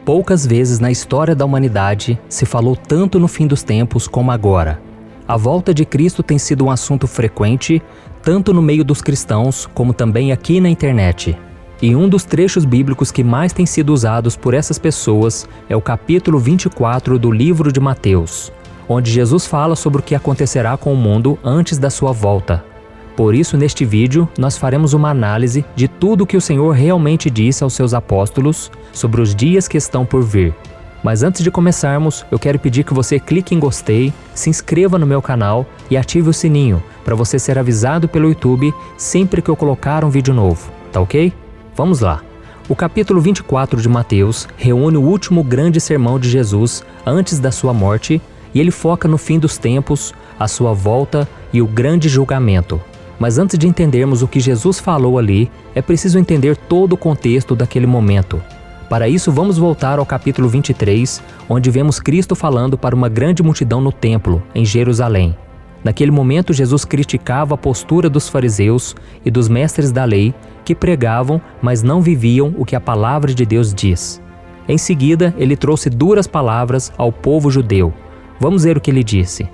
Poucas vezes na história da humanidade se falou tanto no fim dos tempos como agora. A volta de Cristo tem sido um assunto frequente, tanto no meio dos cristãos como também aqui na internet. E um dos trechos bíblicos que mais tem sido usados por essas pessoas é o capítulo 24 do livro de Mateus, onde Jesus fala sobre o que acontecerá com o mundo antes da sua volta. Por isso, neste vídeo, nós faremos uma análise de tudo o que o Senhor realmente disse aos seus apóstolos sobre os dias que estão por vir. Mas antes de começarmos, eu quero pedir que você clique em gostei, se inscreva no meu canal e ative o sininho para você ser avisado pelo YouTube sempre que eu colocar um vídeo novo, tá ok? Vamos lá! O capítulo 24 de Mateus reúne o último grande sermão de Jesus antes da sua morte e ele foca no fim dos tempos, a sua volta e o grande julgamento. Mas antes de entendermos o que Jesus falou ali, é preciso entender todo o contexto daquele momento. Para isso, vamos voltar ao capítulo 23, onde vemos Cristo falando para uma grande multidão no templo, em Jerusalém. Naquele momento, Jesus criticava a postura dos fariseus e dos mestres da lei, que pregavam, mas não viviam o que a palavra de Deus diz. Em seguida, ele trouxe duras palavras ao povo judeu. Vamos ver o que ele disse.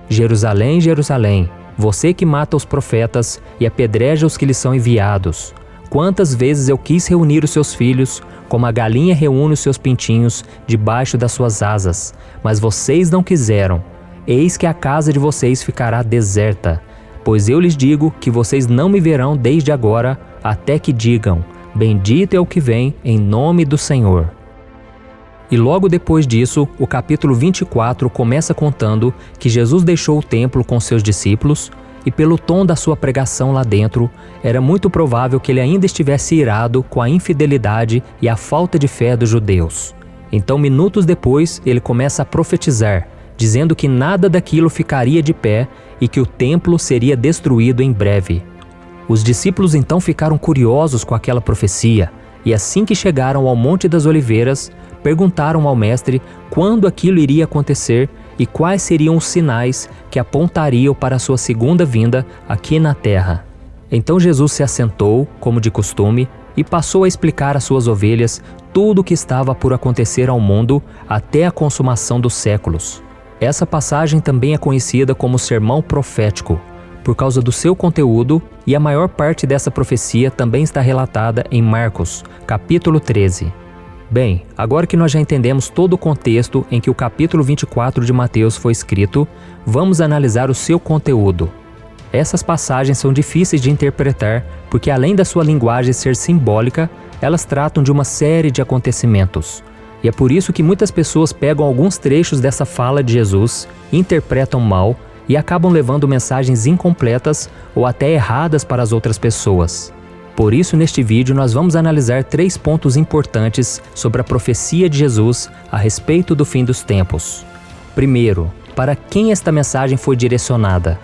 Jerusalém, Jerusalém, você que mata os profetas e apedreja os que lhes são enviados. Quantas vezes eu quis reunir os seus filhos, como a galinha reúne os seus pintinhos debaixo das suas asas, mas vocês não quiseram. Eis que a casa de vocês ficará deserta. Pois eu lhes digo que vocês não me verão desde agora, até que digam, bendito é o que vem em nome do Senhor. E logo depois disso, o capítulo 24 começa contando que Jesus deixou o templo com seus discípulos e pelo tom da sua pregação lá dentro, era muito provável que ele ainda estivesse irado com a infidelidade e a falta de fé dos judeus. Então, minutos depois, ele começa a profetizar, dizendo que nada daquilo ficaria de pé e que o templo seria destruído em breve. Os discípulos então ficaram curiosos com aquela profecia e assim que chegaram ao Monte das Oliveiras, perguntaram ao mestre quando aquilo iria acontecer e quais seriam os sinais que apontariam para a sua segunda vinda aqui na terra. Então Jesus se assentou, como de costume, e passou a explicar às suas ovelhas tudo o que estava por acontecer ao mundo até a consumação dos séculos. Essa passagem também é conhecida como Sermão Profético, por causa do seu conteúdo, e a maior parte dessa profecia também está relatada em Marcos, capítulo 13. Bem, agora que nós já entendemos todo o contexto em que o capítulo 24 de Mateus foi escrito, vamos analisar o seu conteúdo. Essas passagens são difíceis de interpretar porque, além da sua linguagem ser simbólica, elas tratam de uma série de acontecimentos. E é por isso que muitas pessoas pegam alguns trechos dessa fala de Jesus, interpretam mal e acabam levando mensagens incompletas ou até erradas para as outras pessoas. Por isso, neste vídeo, nós vamos analisar 3 pontos importantes sobre a profecia de Jesus a respeito do fim dos tempos. Primeiro, para quem esta mensagem foi direcionada?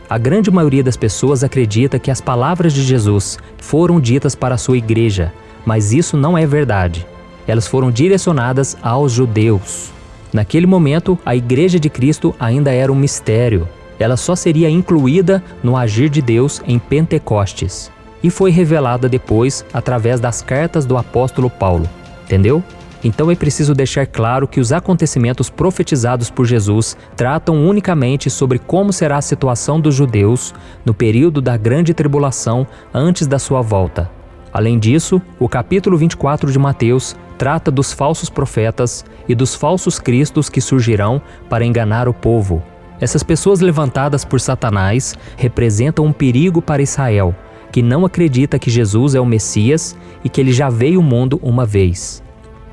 A grande maioria das pessoas acredita que as palavras de Jesus foram ditas para a sua igreja, mas isso não é verdade. Elas foram direcionadas aos judeus. Naquele momento, a igreja de Cristo ainda era um mistério. Ela só seria incluída no agir de Deus em Pentecostes. E foi revelada depois através das cartas do apóstolo Paulo. Entendeu? Então é preciso deixar claro que os acontecimentos profetizados por Jesus tratam unicamente sobre como será a situação dos judeus no período da grande tribulação antes da sua volta. Além disso, o capítulo 24 de Mateus trata dos falsos profetas e dos falsos cristos que surgirão para enganar o povo. Essas pessoas levantadas por Satanás representam um perigo para Israel, que não acredita que Jesus é o Messias e que ele já veio ao mundo uma vez.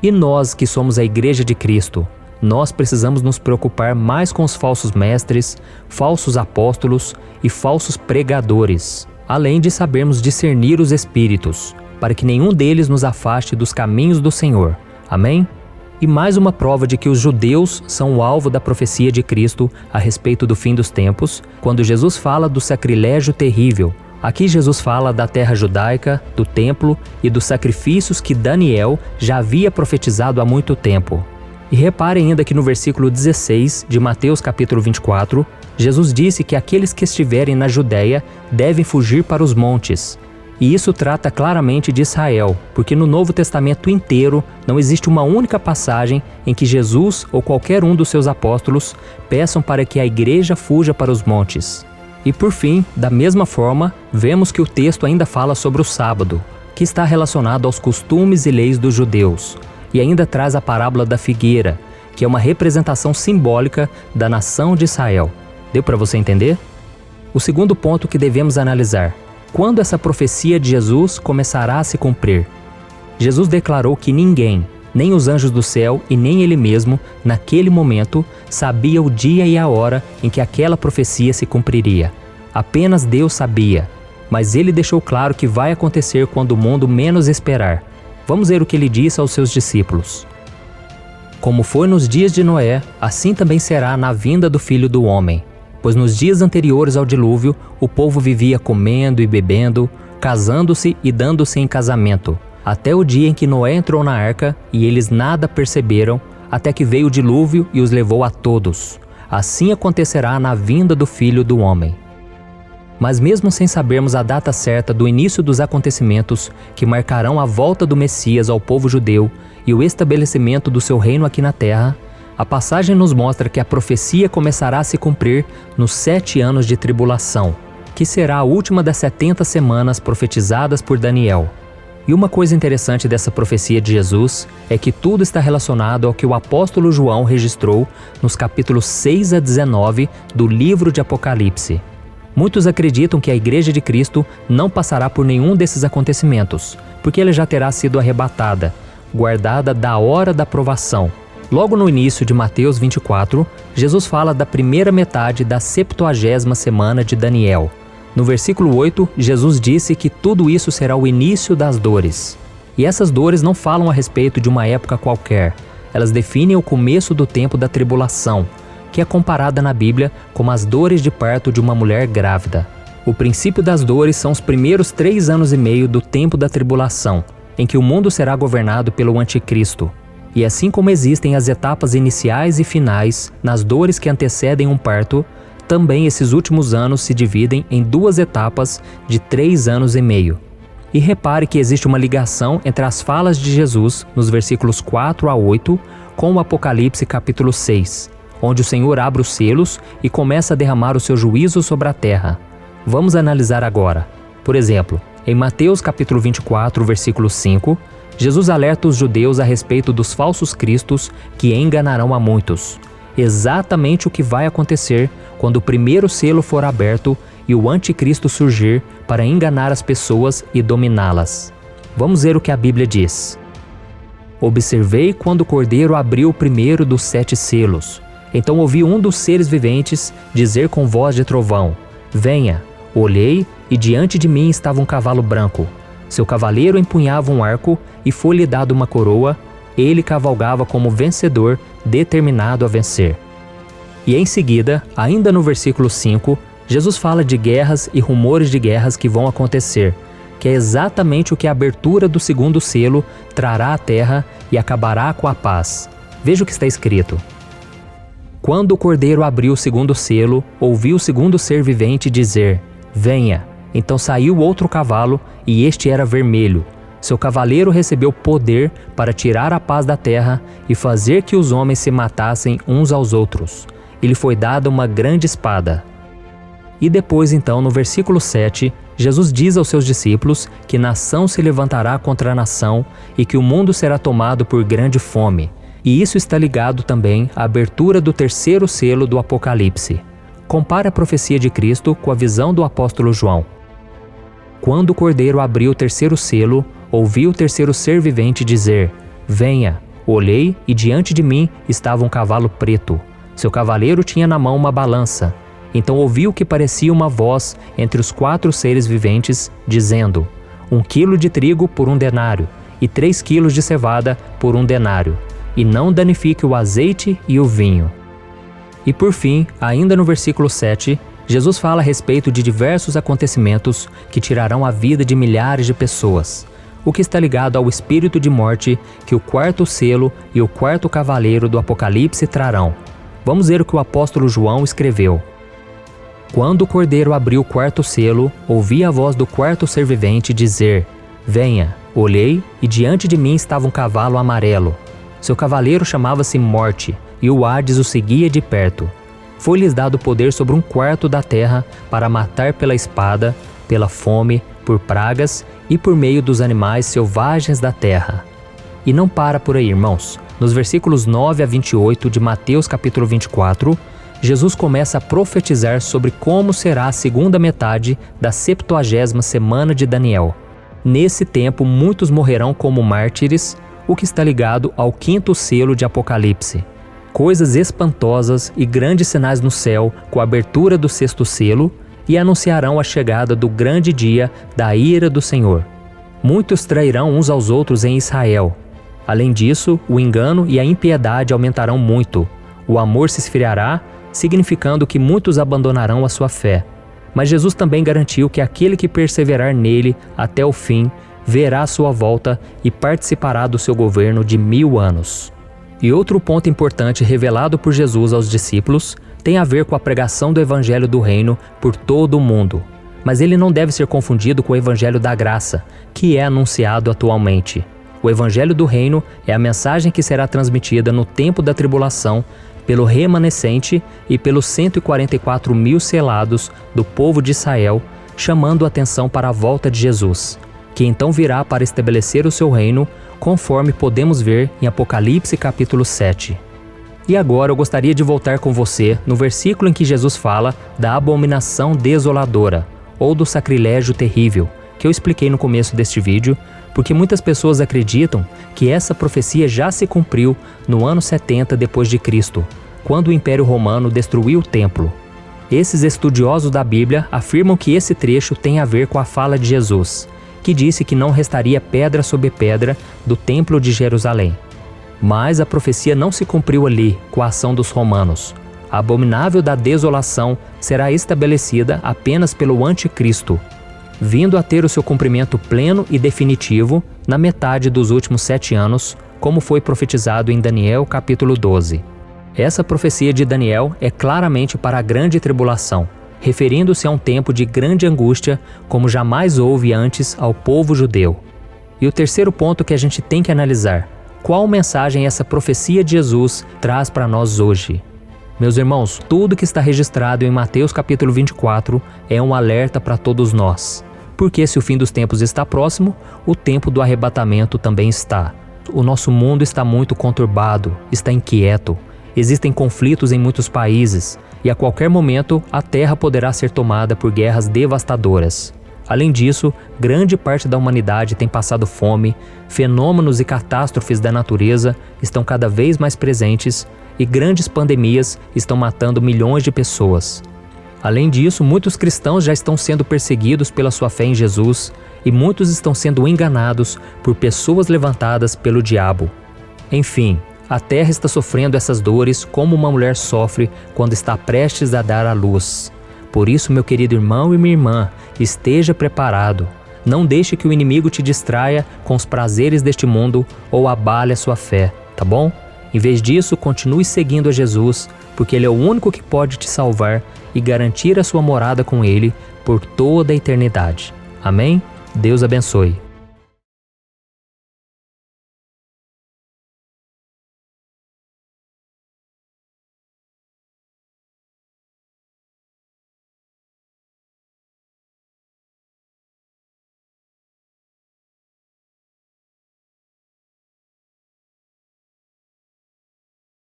E nós, que somos a Igreja de Cristo, nós precisamos nos preocupar mais com os falsos mestres, falsos apóstolos e falsos pregadores, além de sabermos discernir os espíritos, para que nenhum deles nos afaste dos caminhos do Senhor. Amém? E mais uma prova de que os judeus são o alvo da profecia de Cristo a respeito do fim dos tempos, quando Jesus fala do sacrilégio terrível. Aqui Jesus fala da terra judaica, do templo e dos sacrifícios que Daniel já havia profetizado há muito tempo. E repare ainda que no versículo 16 de Mateus capítulo 24, Jesus disse que aqueles que estiverem na Judéia devem fugir para os montes. E isso trata claramente de Israel, porque no Novo Testamento inteiro não existe uma única passagem em que Jesus ou qualquer um dos seus apóstolos peçam para que a igreja fuja para os montes. E por fim, da mesma forma, vemos que o texto ainda fala sobre o sábado, que está relacionado aos costumes e leis dos judeus, e ainda traz a parábola da figueira, que é uma representação simbólica da nação de Israel. Deu para você entender? O segundo ponto que devemos analisar: quando essa profecia de Jesus começará a se cumprir? Jesus declarou que ninguém, nem os anjos do céu e nem ele mesmo, naquele momento, sabia o dia e a hora em que aquela profecia se cumpriria. Apenas Deus sabia, mas ele deixou claro que vai acontecer quando o mundo menos esperar. Vamos ver o que ele disse aos seus discípulos. Como foi nos dias de Noé, assim também será na vinda do Filho do Homem. Pois nos dias anteriores ao dilúvio, o povo vivia comendo e bebendo, casando-se e dando-se em casamento, até o dia em que Noé entrou na arca, e eles nada perceberam, até que veio o dilúvio e os levou a todos. Assim acontecerá na vinda do Filho do Homem. Mas mesmo sem sabermos a data certa do início dos acontecimentos que marcarão a volta do Messias ao povo judeu e o estabelecimento do seu reino aqui na terra, a passagem nos mostra que a profecia começará a se cumprir nos 7 anos de tribulação, que será a última das 70 semanas profetizadas por Daniel. E uma coisa interessante dessa profecia de Jesus é que tudo está relacionado ao que o apóstolo João registrou nos capítulos 6 a 19 do livro de Apocalipse. Muitos acreditam que a Igreja de Cristo não passará por nenhum desses acontecimentos, porque ela já terá sido arrebatada, guardada da hora da provação. Logo no início de Mateus 24, Jesus fala da primeira metade da 70ª semana de Daniel. No versículo 8, Jesus disse que tudo isso será o início das dores. E essas dores não falam a respeito de uma época qualquer. Elas definem o começo do tempo da tribulação, que é comparada na Bíblia como as dores de parto de uma mulher grávida. O princípio das dores são os primeiros 3 anos e meio do tempo da tribulação, em que o mundo será governado pelo Anticristo. E assim como existem as etapas iniciais e finais nas dores que antecedem um parto, também esses últimos anos se dividem em 2 etapas de 3 anos e meio. E repare que existe uma ligação entre as falas de Jesus, nos versículos 4 a 8, com o Apocalipse capítulo 6, onde o Senhor abre os selos e começa a derramar o seu juízo sobre a terra. Vamos analisar agora. Por exemplo, em Mateus capítulo 24, versículo 5, Jesus alerta os judeus a respeito dos falsos cristos que enganarão a muitos. Exatamente o que vai acontecer quando o primeiro selo for aberto e o anticristo surgir para enganar as pessoas e dominá-las. Vamos ver o que a Bíblia diz. Observei quando o Cordeiro abriu o primeiro dos 7 selos. Então ouvi um dos seres viventes dizer com voz de trovão: Venha. Olhei e diante de mim estava um cavalo branco. Seu cavaleiro empunhava um arco e foi-lhe dado uma coroa. Ele cavalgava como vencedor, determinado a vencer. E em seguida, ainda no versículo 5, Jesus fala de guerras e rumores de guerras que vão acontecer, que é exatamente o que a abertura do segundo selo trará à terra e acabará com a paz. Veja o que está escrito. Quando o Cordeiro abriu o segundo selo, ouvi o segundo ser vivente dizer: Venha. Então saiu outro cavalo, e este era vermelho. Seu cavaleiro recebeu poder para tirar a paz da terra e fazer que os homens se matassem uns aos outros. Ele foi dada uma grande espada. E depois então, no versículo 7, Jesus diz aos seus discípulos que nação se levantará contra nação e que o mundo será tomado por grande fome. E isso está ligado também à abertura do terceiro selo do Apocalipse. Compare a profecia de Cristo com a visão do apóstolo João. Quando o Cordeiro abriu o terceiro selo, ouvi o terceiro ser vivente dizer: Venha. Olhei e diante de mim estava um cavalo preto. Seu cavaleiro tinha na mão uma balança. Então ouvi o que parecia uma voz entre os 4 seres viventes, dizendo: 1 quilo de trigo por 1 denário, e 3 quilos de cevada por 1 denário, e não danifique o azeite e o vinho. E por fim, ainda no versículo 7, Jesus fala a respeito de diversos acontecimentos que tirarão a vida de milhares de pessoas, o que está ligado ao espírito de morte que o 4º selo e o 4º cavaleiro do Apocalipse trarão. Vamos ver o que o apóstolo João escreveu. Quando o cordeiro abriu o quarto selo, ouvi a voz do quarto ser vivente dizer: Venha. Olhei, e diante de mim estava um cavalo amarelo. Seu cavaleiro chamava-se Morte, e o Hades o seguia de perto. Foi-lhes dado poder sobre um quarto da terra para matar pela espada, pela fome, por pragas e por meio dos animais selvagens da terra. E não para por aí, irmãos. Nos versículos 9 a 28 de Mateus capítulo 24, Jesus começa a profetizar sobre como será a segunda metade da 70ª semana de Daniel. Nesse tempo, muitos morrerão como mártires, o que está ligado ao 5º selo de Apocalipse. Coisas espantosas e grandes sinais no céu com a abertura do 6º selo e anunciarão a chegada do grande dia da ira do Senhor. Muitos trairão uns aos outros em Israel. Além disso, o engano e a impiedade aumentarão muito. O amor se esfriará, significando que muitos abandonarão a sua fé. Mas Jesus também garantiu que aquele que perseverar nele até o fim verá a sua volta e participará do seu governo de 1000 anos. E outro ponto importante revelado por Jesus aos discípulos tem a ver com a pregação do Evangelho do Reino por todo o mundo. Mas ele não deve ser confundido com o Evangelho da Graça, que é anunciado atualmente. O Evangelho do Reino é a mensagem que será transmitida no tempo da tribulação pelo remanescente e pelos 144.000 selados do povo de Israel, chamando a atenção para a volta de Jesus, que então virá para estabelecer o seu reino, conforme podemos ver em Apocalipse capítulo 7. E agora eu gostaria de voltar com você no versículo em que Jesus fala da abominação desoladora, ou do sacrilégio terrível, que eu expliquei no começo deste vídeo, porque muitas pessoas acreditam que essa profecia já se cumpriu no ano 70 depois de Cristo, quando o Império Romano destruiu o templo. Esses estudiosos da Bíblia afirmam que esse trecho tem a ver com a fala de Jesus, que disse que não restaria pedra sobre pedra do templo de Jerusalém. Mas a profecia não se cumpriu ali com a ação dos romanos. A abominável da desolação será estabelecida apenas pelo anticristo, vindo a ter o seu cumprimento pleno e definitivo na metade dos últimos 7 anos, como foi profetizado em Daniel capítulo 12. Essa profecia de Daniel é claramente para a grande tribulação, referindo-se a um tempo de grande angústia como jamais houve antes ao povo judeu. E o terceiro ponto que a gente tem que analisar: qual mensagem essa profecia de Jesus traz para nós hoje? Meus irmãos, tudo que está registrado em Mateus capítulo 24 é um alerta para todos nós. Porque se o fim dos tempos está próximo, o tempo do arrebatamento também está. O nosso mundo está muito conturbado, está inquieto. Existem conflitos em muitos países e a qualquer momento a terra poderá ser tomada por guerras devastadoras. Além disso, grande parte da humanidade tem passado fome, fenômenos e catástrofes da natureza estão cada vez mais presentes e grandes pandemias estão matando milhões de pessoas. Além disso, muitos cristãos já estão sendo perseguidos pela sua fé em Jesus e muitos estão sendo enganados por pessoas levantadas pelo diabo. Enfim, a terra está sofrendo essas dores como uma mulher sofre quando está prestes a dar à luz. Por isso, meu querido irmão e minha irmã, esteja preparado. Não deixe que o inimigo te distraia com os prazeres deste mundo ou abale a sua fé, tá bom? Em vez disso, continue seguindo a Jesus, porque Ele é o único que pode te salvar e garantir a sua morada com Ele por toda a eternidade. Amém? Deus abençoe.